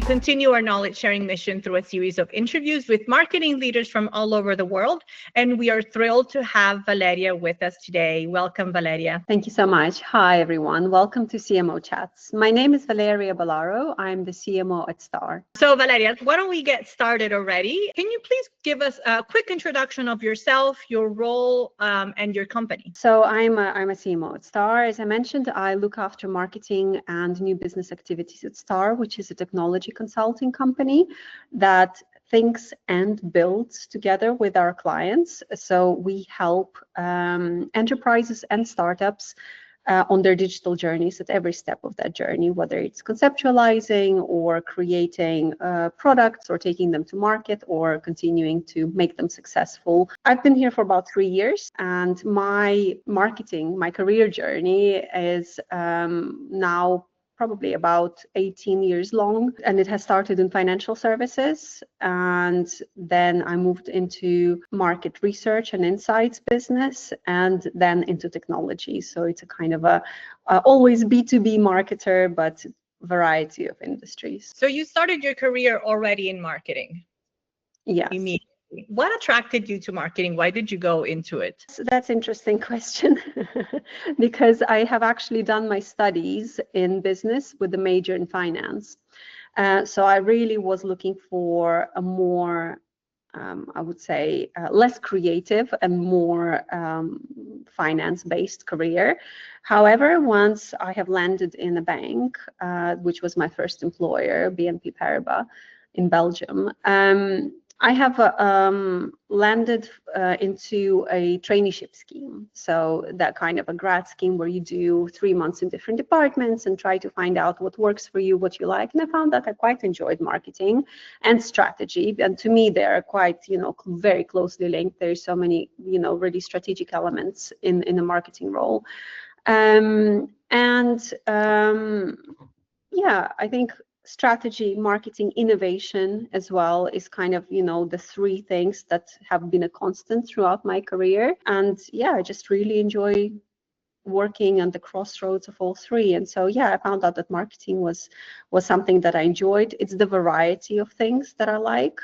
continue our knowledge sharing mission through a series of interviews with marketing leaders from all over the world. And we are thrilled to have Valeria with us today. Welcome, Valeria. Thank you so much. Hi, everyone. Welcome to CMO Chats. My name is Valeria Balaro. I'm the CMO at Star. So, Valeria, why don't we get started already? Can you please give us a quick introduction of yourself, your role, and your company? So I'm a CMO at Star. As I mentioned, I look after marketing and new business activities at Star, which is a technology consulting company that thinks and builds together with our clients. So we help enterprises and startups on their digital journeys at every step of that journey, whether it's conceptualizing or creating products or taking them to market or continuing to make them successful. I've been here for about 3 years, and my career journey is now probably about 18 years long, and it has started in financial services, and then I moved into market research and insights business, and then into technology. So it's a kind of a always B2B marketer, but variety of industries. So you started your career already in marketing? Yes. Immediately. What attracted you to marketing? Why did you go into it? So that's an interesting question because I have actually done my studies in business with a major in finance. So I really was looking for a more, I would say, less creative and more finance-based career. However, once I have landed in a bank, which was my first employer, BNP Paribas in Belgium, I have landed into a traineeship scheme. So that kind of a grad scheme where you do 3 months in different departments and try to find out what works for you, what you like. And I found that I quite enjoyed marketing and strategy. And to me, they're quite, very closely linked. There's so many, really strategic elements in a marketing role. I think strategy, marketing, innovation as well is kind of, the 3 things that have been a constant throughout my career. And I just really enjoy working on the crossroads of all 3. And so, I found out that marketing was something that I enjoyed. It's the variety of things that I like.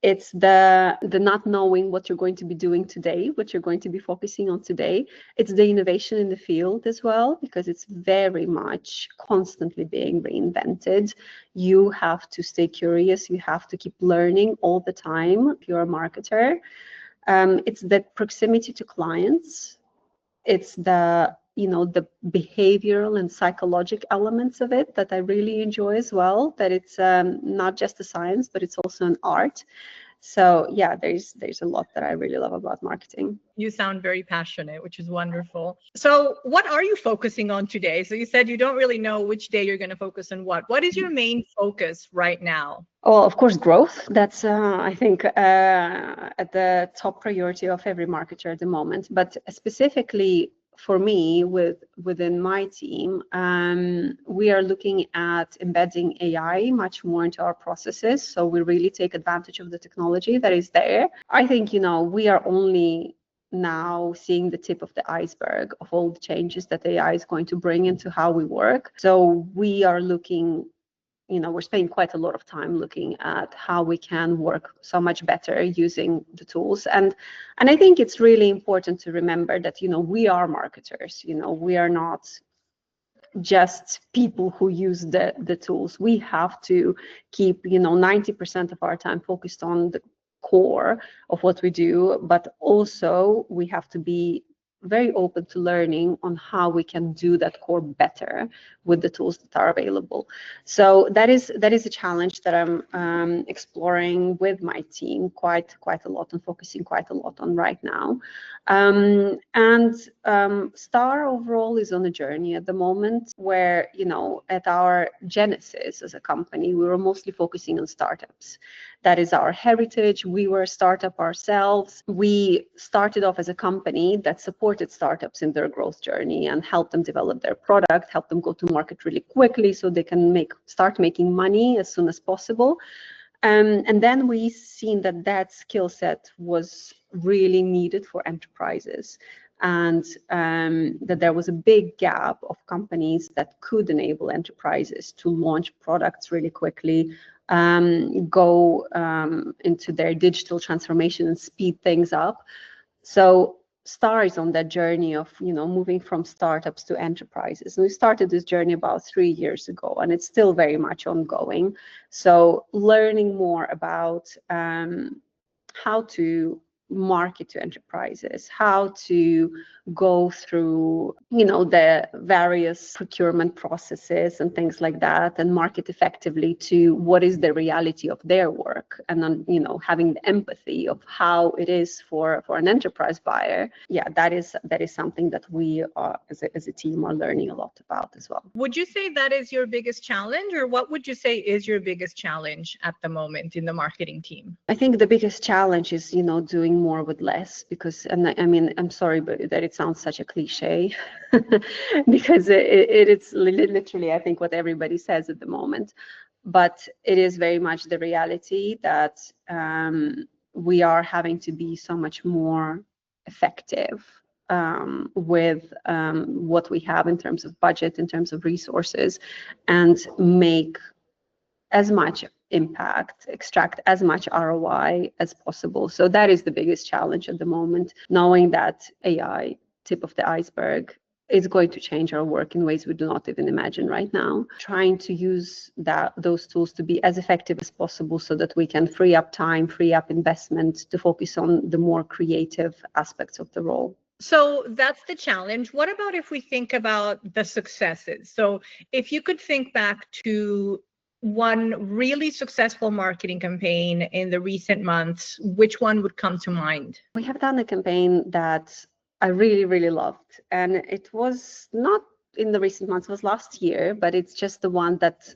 It's the not knowing what you're going to be doing today, what you're going to be focusing on today. It's the innovation in the field as well, because it's very much constantly being reinvented. You have to stay curious. You have to keep learning all the time if you're a marketer. It's the proximity to clients. It's the behavioral and psychological elements of it that I really enjoy as well, that it's not just a science, but it's also an art. So there's a lot that I really love about marketing. You sound very passionate, which is wonderful. So what are you focusing on today? So you said you don't really know which day you're going to focus on what. What is your main focus right now? Oh, of course, growth. That's, I think, at the top priority of every marketer at the moment. But specifically for me, within my team, we are looking at embedding AI much more into our processes. So we really take advantage of the technology that is there. I think, we are only now seeing the tip of the iceberg of all the changes that AI is going to bring into how we work. So we are looking, we're spending quite a lot of time looking at how we can work so much better using the tools. And I think it's really important to remember that, we are marketers, we are not just people who use the tools. We have to keep, 90% of our time focused on the core of what we do, but also we have to be very open to learning on how we can do that core better with the tools that are available. So that is a challenge that I'm exploring with my team quite a lot and focusing quite a lot on right now. Star overall is on a journey at the moment where, at our genesis as a company, we were mostly focusing on startups. That is our heritage. We were a startup ourselves. We started off as a company that supported startups in their growth journey and helped them develop their product, helped them go to market really quickly so they can start making money as soon as possible. And then we seen that skill set was really needed for enterprises, and that there was a big gap of companies that could enable enterprises to launch products really quickly, go into their digital transformation and speed things up. So Star is on that journey of, moving from startups to enterprises. And we started this journey about 3 years ago, and it's still very much ongoing. So learning more about how to market to enterprises, how to go through, the various procurement processes and things like that, and market effectively to what is the reality of their work, and then, having the empathy of how it is for an enterprise buyer. Yeah, that is something that we are, as a team, are learning a lot about as well. Would you say that is your biggest challenge, or what would you say is your biggest challenge at the moment in the marketing team? I think the biggest challenge is, doing more with less, because, and I mean, I'm sorry, but that it sounds such a cliche, because it's literally, I think, what everybody says at the moment. But it is very much the reality that we are having to be so much more effective with what we have in terms of budget, in terms of resources, and make as much impact, extract as much ROI as possible. So that is the biggest challenge at the moment, knowing that AI, tip of the iceberg, is going to change our work in ways we do not even imagine right now. Trying to use those tools to be as effective as possible so that we can free up time, free up investment to focus on the more creative aspects of the role. So that's the challenge. What about if we think about the successes? So if you could think back to one really successful marketing campaign in the recent months, which one would come to mind? We have done a campaign that I really, really loved. And it was not in the recent months, it was last year, but it's just the one that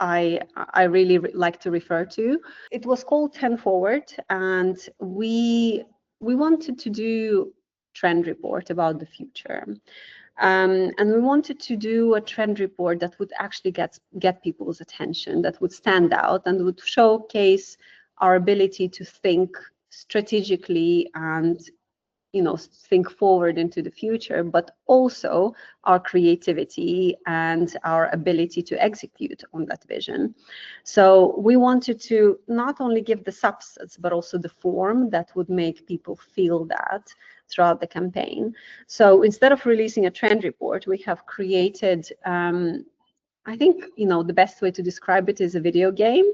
I really like to refer to. It was called 10 Forward, and we wanted to do trend report about the future. And we wanted to do a trend report that would actually get people's attention, that would stand out and would showcase our ability to think strategically and think forward into the future, but also our creativity and our ability to execute on that vision. So we wanted to not only give the substance, but also the form that would make people feel that throughout the campaign. So instead of releasing a trend report, we have created, I think, the best way to describe it is a video game.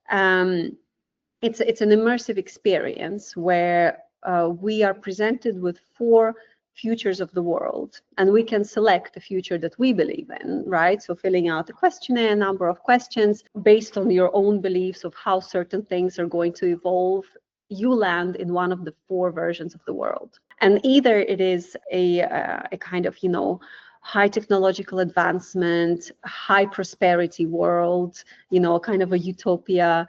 It's an immersive experience where we are presented with 4 futures of the world, and we can select the future that we believe in, right? So filling out a questionnaire, a number of questions based on your own beliefs of how certain things are going to evolve, you land in one of the 4 versions of the world. And either it is a kind of, high technological advancement, high prosperity world, kind of a utopia,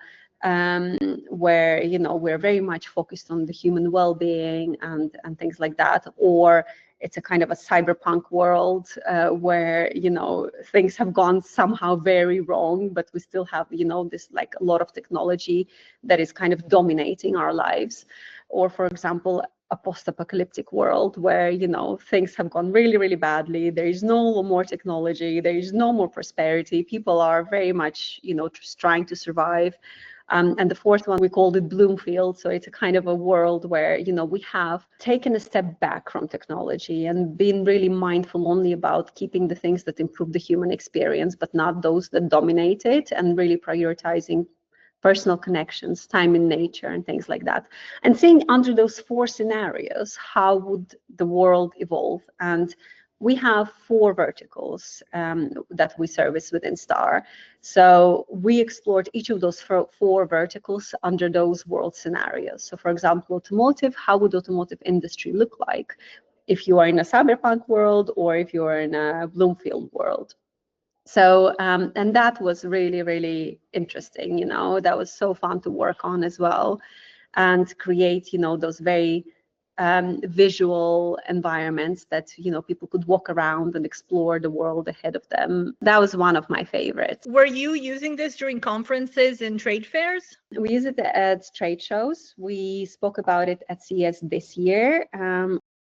where we're very much focused on the human well-being and things like that, or it's a kind of a cyberpunk world where things have gone somehow very wrong, but we still have this like a lot of technology that is kind of dominating our lives. Or for example, a post-apocalyptic world where things have gone really, really badly. There is no more technology, there is no more prosperity, people are very much just trying to survive. And the 4th one, we called it Bloomfield. So it's a kind of a world where, we have taken a step back from technology and been really mindful only about keeping the things that improve the human experience, but not those that dominate it, and really prioritizing personal connections, time in nature, and things like that. And seeing under those 4 scenarios, how would the world evolve? And we have 4 verticals that we service within Star. So we explored each of those 4 verticals under those world scenarios. So for example, automotive, how would automotive industry look like if you are in a cyberpunk world or if you are in a Bloomfield world? So, and that was really, really interesting, that was so fun to work on as well, and create, those very visual environments that people could walk around and explore the world ahead of them. That was one of my favorites. Were you using this during conferences and trade fairs? We use it at trade shows. We spoke about it at CES this year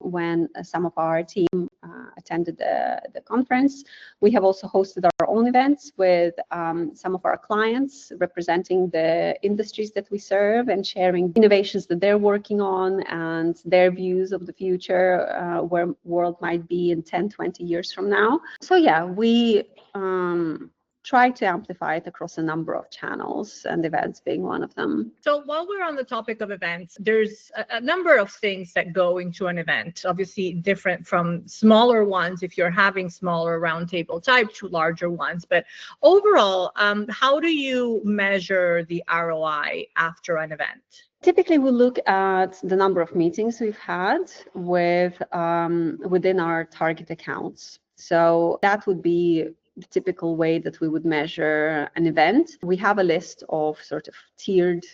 when some of our team attended the conference. We have also hosted our own events with some of our clients representing the industries that we serve and sharing innovations that they're working on and their views of the future, where world might be in 10, 20 years from now. So yeah, we try to amplify it across a number of channels, and events being one of them. So while we're on the topic of events, there's a number of things that go into an event, obviously different from smaller ones if you're having smaller roundtable type to larger ones. But overall, how do you measure the ROI after an event? Typically, we look at the number of meetings we've had with within our target accounts. So that would be the typical way that we would measure an event. We have a list of sort of tiered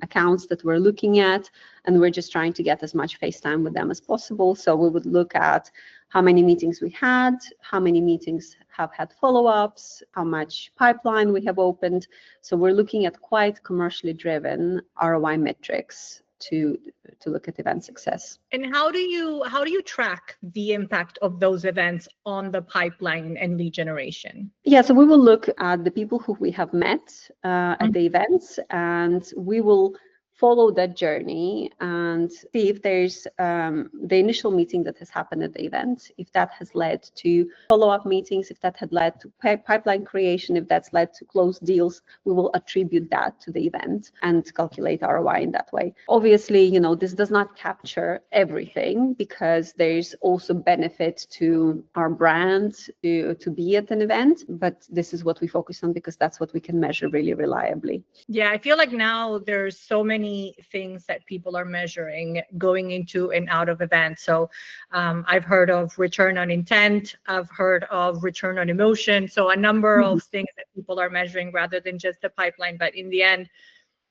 accounts that we're looking at, and we're just trying to get as much face time with them as possible. So we would look at how many meetings we had, how many meetings have had follow-ups, how much pipeline we have opened. So we're looking at quite commercially driven ROI metrics to look at event success. And how do you track the impact of those events on the pipeline and lead generation? Yeah, so we will look at the people who we have met at the events, and we will follow that journey and see if there's the initial meeting that has happened at the event, if that has led to follow-up meetings, if that had led to pipeline creation, if that's led to closed deals. We will attribute that to the event and calculate ROI in that way. Obviously, you know, this does not capture everything, because there's also benefit to our brand to be at an event, but this is what we focus on because that's what we can measure really reliably. Yeah, I feel like now there's so many things that people are measuring going into and out of events. So I've heard of return on intent, I've heard of return on emotion. So a number of things that people are measuring rather than just the pipeline. But in the end,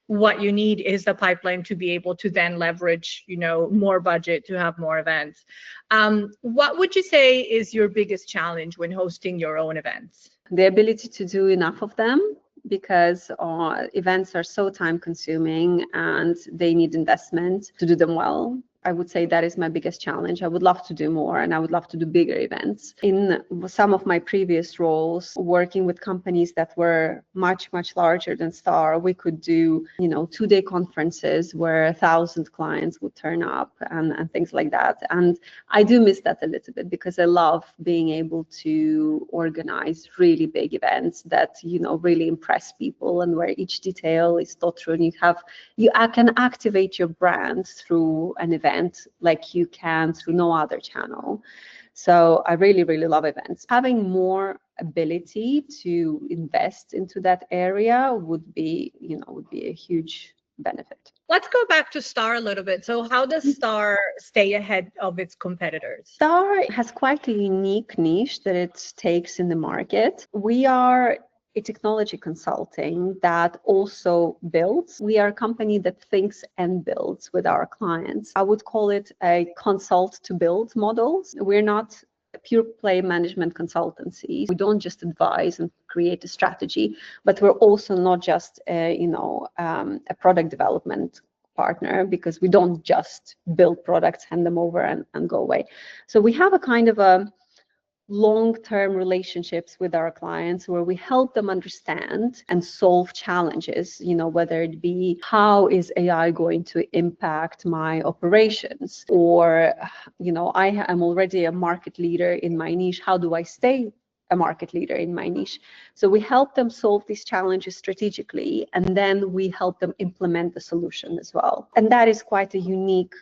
what you need is the pipeline to be able to then leverage, you know, more budget to have more events. What would you say is your biggest challenge when hosting your own events? The ability to do enough of them, because events are so time consuming and they need investment to do them well. I would say that is my biggest challenge. I would love to do more, and I would love to do bigger events. In some of my previous roles, working with companies that were much, much larger than Star, we could do, you know, 2-day conferences where 1,000 clients would turn up and things like that. And I do miss that a little bit, because I love being able to organize really big events that, you know, really impress people, and where each detail is thought through, and you can activate your brand through an event like you can through no other channel. So I really, really love events. Having more ability to invest into that area would be a huge benefit. Let's go back to Star a little bit. So how does Star stay ahead of its competitors? Star has quite a unique niche that it takes in the market. We are a technology consulting that also builds. We are a company that thinks and builds with our clients. I would call it a consult to build model. We're not a pure play management consultancy. We don't just advise and create a strategy, but we're also not just a product development partner, because we don't just build products, hand them over and go away. So we have a kind of a long-term relationships with our clients where we help them understand and solve challenges, you know, whether it be how is AI going to impact my operations, or, you know, I am already a market leader in my niche, how do I stay a market leader in my niche? So we help them solve these challenges strategically, and then we help them implement the solution as well. And that is quite a unique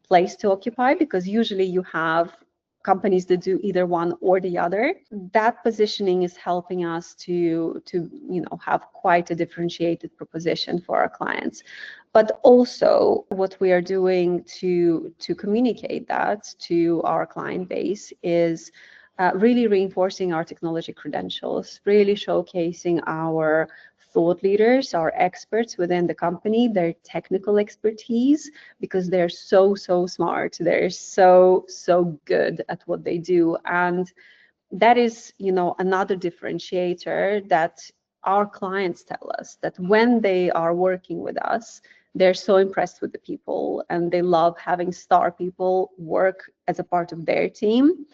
place to occupy, because usually you have companies that do either one or the other. That positioning is helping us to have quite a differentiated proposition for our clients. But also what we are doing to communicate that to our client base is really reinforcing our technology credentials, really showcasing our thought leaders, our experts within the company, their technical expertise, because they're so smart. They're so good at what they do. And that is, you know, another differentiator that our clients tell us, that when they are working with us, they're so impressed with the people and they love having star people work as a part of their team.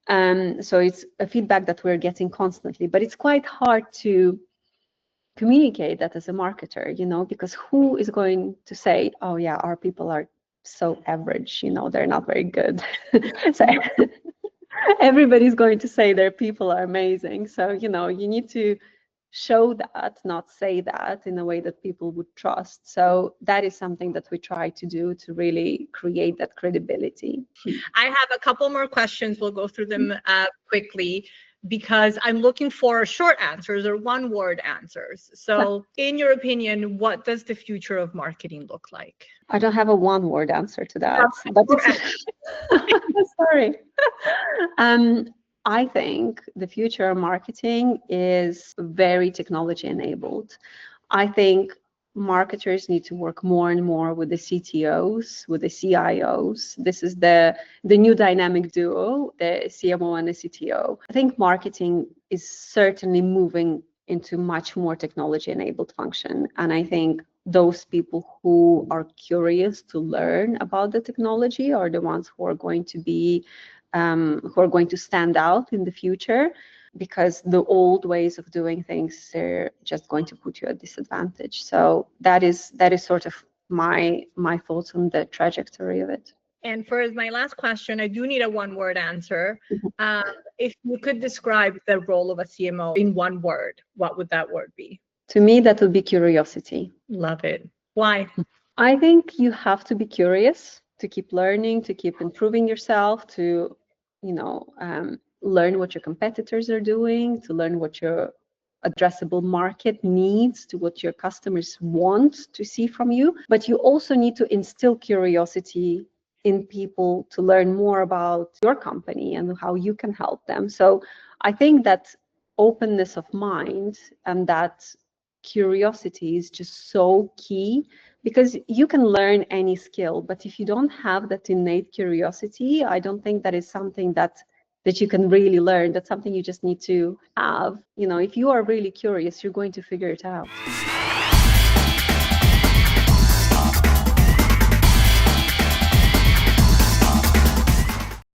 So it's a feedback that we're getting constantly, but it's quite hard to communicate that as a marketer, because who is going to say, oh yeah, our people are so average, they're not very good. So everybody's going to say their people are amazing. So, you need to show that, not say that, in a way that people would trust. So that is something that we try to do to really create that credibility. I have a couple more questions. We'll go through them quickly, because I'm looking for short answers or one-word answers. So in your opinion, what does the future of marketing look like? I don't have a one-word answer to that, but it's sorry. I think the future of marketing is very technology enabled. I think marketers need to work more and more with the CTOs, with the CIOs. This is the new dynamic duo, the CMO and the CTO. I think marketing is certainly moving into much more technology enabled function. And I think those people who are curious to learn about the technology are the ones who are going to be who are going to stand out in the future, because the old ways of doing things are just going to put you at disadvantage. So that is sort of my thoughts on the trajectory of it. And for my last question, I do need a one-word answer. If you could describe the role of a CMO in one word, what would that word be? To me, that would be curiosity. Love it. Why? I think you have to be curious to keep learning, to keep improving yourself, to learn what your competitors are doing, to learn what your addressable market needs, to what your customers want to see from you. But you also need to instill curiosity in people to learn more about your company and how you can help them. So I think that openness of mind and that curiosity is just so key, because you can learn any skill, but if you don't have that innate curiosity, I don't think that is something that you can really learn. That's something you just need to have. If you are really curious, you're going to figure it out.